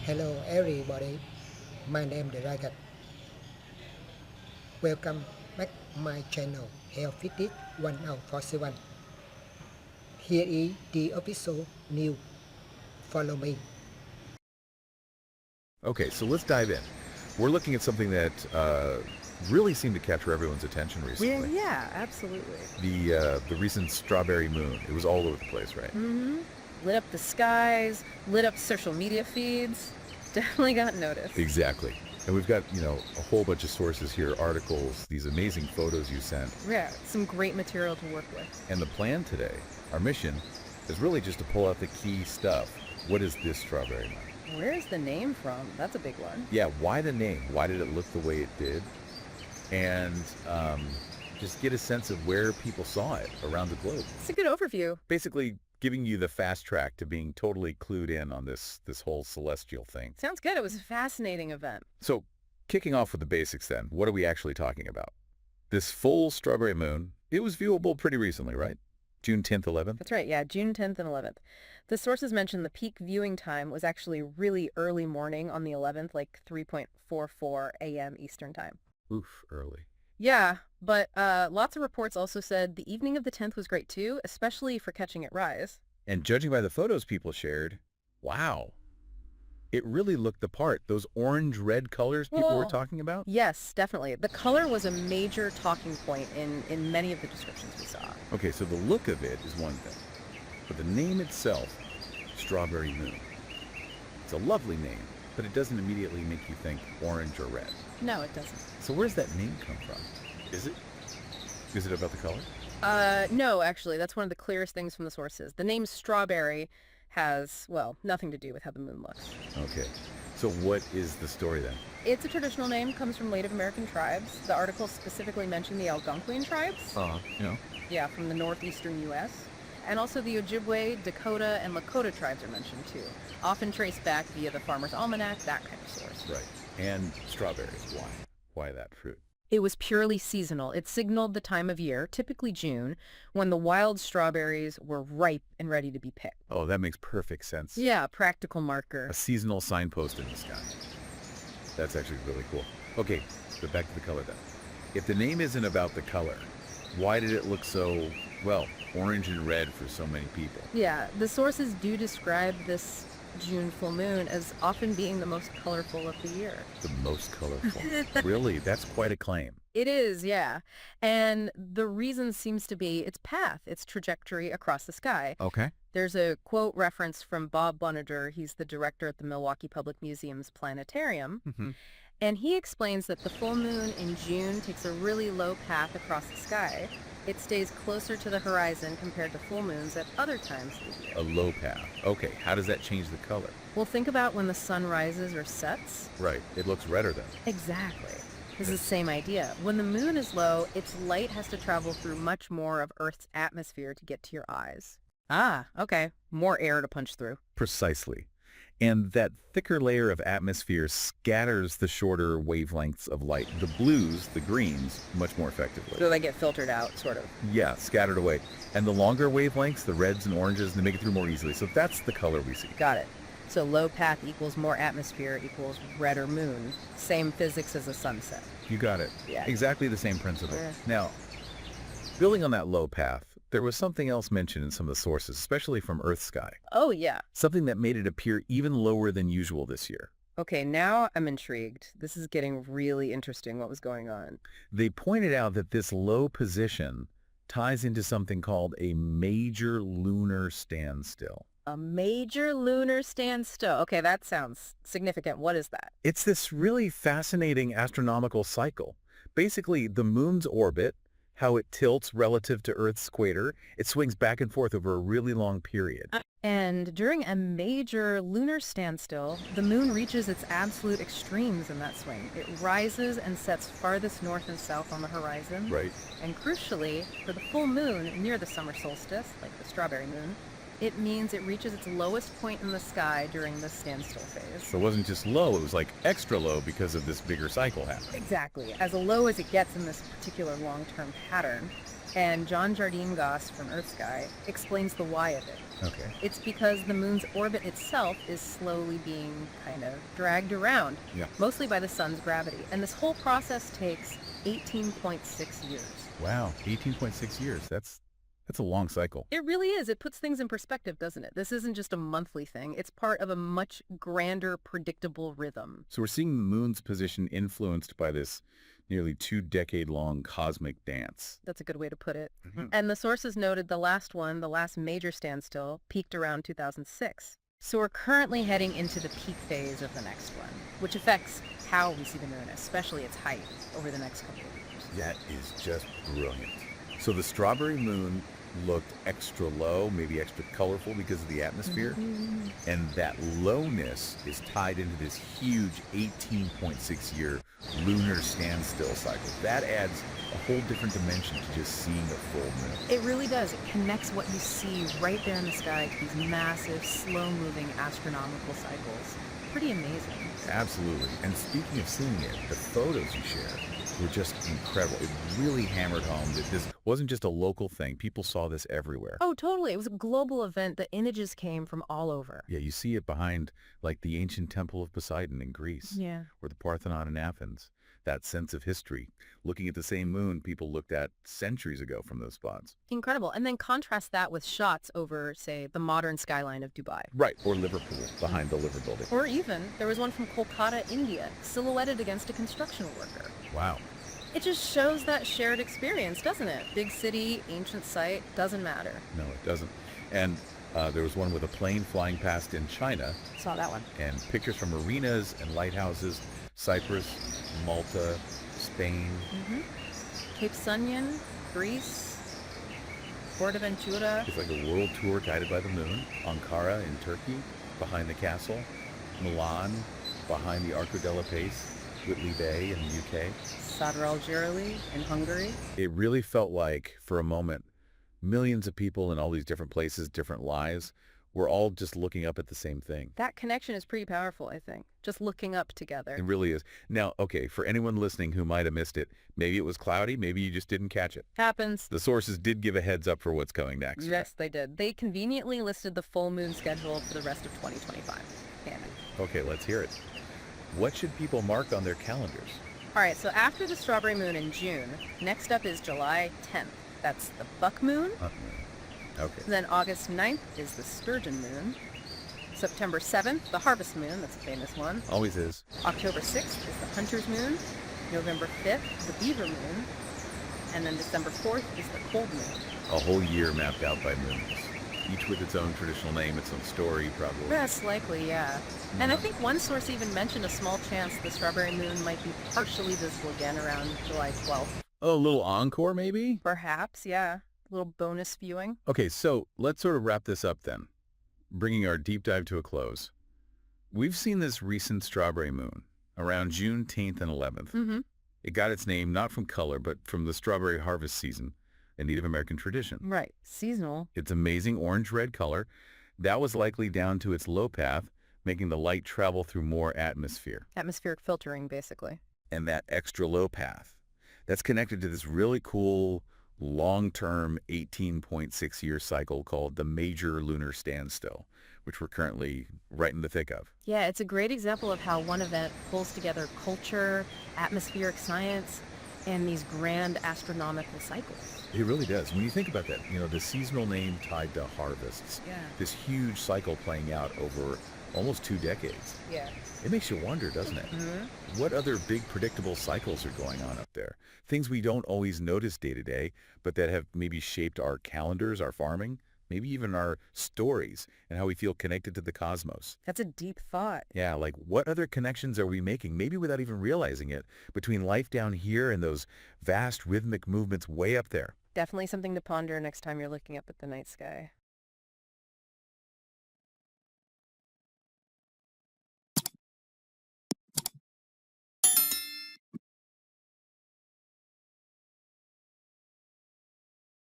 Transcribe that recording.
Hello everybody, my name is Dragon. Welcome back my channel Health Fitness 1047. Here is the episode new. Follow me. Okay, so let's dive in. We're looking at something that really seemed to capture everyone's attention recently. Yeah, absolutely. The recent strawberry moon. It was all over the place, right? Lit up the skies, lit up social media feeds. Definitely got noticed. Exactly. And we've got, a whole bunch of sources here, articles, these amazing photos you sent. Yeah, some great material to work with. And the plan today, our mission, is really just to pull out the key stuff. What is this strawberry moon? Where's the name from? That's a big one. Yeah, why the name? Why did it look the way it did? And just get a sense of where people saw it around the globe. It's a good overview. Basically giving you the fast track to being totally clued in on this whole celestial thing. Sounds good. It was a fascinating event. So kicking off with the basics then, what are we actually talking about? This full strawberry moon, it was viewable pretty recently, right? June 10th, 11th? That's right, yeah, June 10th and 11th. The sources mentioned the peak viewing time was actually really early morning on the 11th, like 3:44 a.m. Eastern time. Oof, early. Yeah, but lots of reports also said the evening of the 10th was great too, especially for catching it rise. And judging by the photos people shared, wow, it really looked the part. Those orange-red colors people were talking about? Yes, definitely. The color was a major talking point in many of the descriptions we saw. Okay, so the look of it is one thing, but the name itself, Strawberry Moon, it's a lovely name, but it doesn't immediately make you think orange or red. No, it doesn't. So where's that name come from? Is it about the color? No, actually, that's one of the clearest things from the sources. The name strawberry has, well, nothing to do with how the moon looks. Okay. So what is the story then? It's a traditional name, comes from Native American tribes. The article specifically mentioned the Algonquin tribes. Yeah, from the northeastern U.S. And also the Ojibwe, Dakota, and Lakota tribes are mentioned too. Often traced back via the Farmer's Almanac, that kind of source. Right. And strawberries. Why? Why that fruit? It was purely seasonal. It signaled the time of year, typically June, when the wild strawberries were ripe and ready to be picked. Oh, that makes perfect sense. Yeah, practical marker. A seasonal signpost in the sky. That's actually really cool. Okay, but back to the color then. If the name isn't about the color, why did it look so, well, orange and red for so many people? Yeah, the sources do describe this June full moon as often being the most colorful of the year. The most colorful? Really? That's quite a claim. It is, yeah. And the reason seems to be its path, its trajectory across the sky. Okay. There's a quote reference from Bob Bonadur. He's the director at the Milwaukee Public Museum's planetarium. Mm-hmm. And he explains that the full moon in June takes a really low path across the sky. It stays closer to the horizon compared to full moons at other times of the year. A low path. Okay, how does that change the color? Well, think about when the sun rises or sets. Right, it looks redder then. Exactly. This is the same idea. When the moon is low, its light has to travel through much more of Earth's atmosphere to get to your eyes. Ah, okay. More air to punch through. Precisely. And that thicker layer of atmosphere scatters the shorter wavelengths of light. The blues, the greens, much more effectively. So they get filtered out, sort of. Yeah, scattered away. And the longer wavelengths, the reds and oranges, they make it through more easily. So that's the color we see. Got it. So low path equals more atmosphere equals redder moon. Same physics as a sunset. You got it. Yeah. Exactly the same principle. Yeah. Now, building on that low path, there was something else mentioned in some of the sources, especially from Earth sky. Oh, yeah. Something that made it appear even lower than usual this year. Okay, now I'm intrigued. This is getting really interesting, what was going on. They pointed out that this low position ties into something called a major lunar standstill. A major lunar standstill. Okay, that sounds significant. What is that? It's this really fascinating astronomical cycle. Basically, the moon's orbit, how it tilts relative to Earth's equator, it swings back and forth over a really long period. And during a major lunar standstill, the moon reaches its absolute extremes in that swing. It rises and sets farthest north and south on the horizon. Right. And crucially, for the full moon near the summer solstice, like the strawberry moon, it means it reaches its lowest point in the sky during the standstill phase. So it wasn't just low, it was like extra low because of this bigger cycle happening. Exactly. As low as it gets in this particular long-term pattern. And John Jardine Goss from Earth Sky explains the why of it. Okay. It's because the moon's orbit itself is slowly being kind of dragged around, Yeah. mostly by the sun's gravity. And this whole process takes 18.6 years. Wow, 18.6 years. That's a long cycle. It really is. It puts things in perspective, doesn't it? This isn't just a monthly thing. It's part of a much grander, predictable rhythm. So we're seeing the moon's position influenced by this nearly 2-decade-long cosmic dance. That's a good way to put it. Mhm. And the sources noted the last major standstill, peaked around 2006. So we're currently heading into the peak phase of the next one, which affects how we see the moon, especially its height, over the next couple of years. That is just brilliant. So the strawberry moon looked extra low, maybe extra colorful because of the atmosphere. And that lowness is tied into this huge 18.6-year lunar standstill cycle. That adds a whole different dimension to just seeing a full moon. It really does. It connects what you see right there in the sky to these massive, slow-moving astronomical cycles. Pretty amazing. Absolutely. And speaking of seeing it, the photos you shared were just incredible. It really hammered home that this wasn't just a local thing. People saw this everywhere. Oh, totally. It was a global event. The images came from all over. Yeah, you see it behind like the ancient temple of Poseidon in Greece, Yeah. or the Parthenon in Athens. That sense of history. Looking at the same moon people looked at centuries ago from those spots. Incredible. And then contrast that with shots over, say, the modern skyline of Dubai. Right, or Liverpool, behind the Liver Building. Or even, there was one from Kolkata, India, silhouetted against a construction worker. Wow. It just shows that shared experience, doesn't it? Big city, ancient site, doesn't matter. No, it doesn't. And there was one with a plane flying past in China, Saw that one. and pictures from marinas and lighthouses, Cyprus, Malta, Spain. Cape Sunion, Greece, Fuerteventura. It's like a world tour guided by the moon. Ankara in Turkey, behind the castle. Milan, behind the Arco della Pace. Whitley Bay in the UK. Sadr al-Jirali in Hungary. It really felt like, for a moment, millions of people in all these different places, different lives, were all just looking up at the same thing. That connection is pretty powerful, I think. Just looking up together. It really is. Now, okay, for anyone listening who might have missed it, maybe it was cloudy, maybe you just didn't catch it. Happens. The sources did give a heads up for what's coming next. Yes, they did. They conveniently listed the full moon schedule for the rest of 2025. Damn it. Okay, let's hear it. What should people mark on their calendars? All right, so after the strawberry moon in June, next up is July 10th. That's the buck moon. Okay. Then August 9th is the sturgeon moon. September 7th, the harvest moon. That's a famous one. Always is. October 6th is the hunter's moon. November 5th, the beaver moon. And then December 4th is the cold moon. A whole year mapped out by moons. Each with its own traditional name, its own story, probably. That's likely, yeah. And I think one source even mentioned a small chance the strawberry moon might be partially visible again around July 12th. Oh, a little encore, maybe? Perhaps, yeah. A little bonus viewing. Okay, so let's sort of wrap this up then, bringing our deep dive to a close. We've seen this recent strawberry moon around June 10th and 11th. It got its name not from color, but from the strawberry harvest season, a Native American tradition. Right. Seasonal. Its amazing orange-red color, that was likely down to its low path, making the light travel through more atmosphere. Atmospheric filtering, basically. And that extra low path, that's connected to this really cool long-term 18.6-year cycle called the Major Lunar Standstill, which we're currently right in the thick of. Yeah, it's a great example of how one event pulls together culture, atmospheric science, and these grand astronomical cycles. It really does. When you think about that, the seasonal name tied to harvests, this huge cycle playing out over almost 2 decades. Yeah. It makes you wonder, doesn't it? What other big predictable cycles are going on up there? Things we don't always notice day to day, but that have maybe shaped our calendars, our farming, maybe even our stories and how we feel connected to the cosmos. That's a deep thought. Yeah, like what other connections are we making, maybe without even realizing it, between life down here and those vast rhythmic movements way up there? Definitely something to ponder next time you're looking up at the night sky.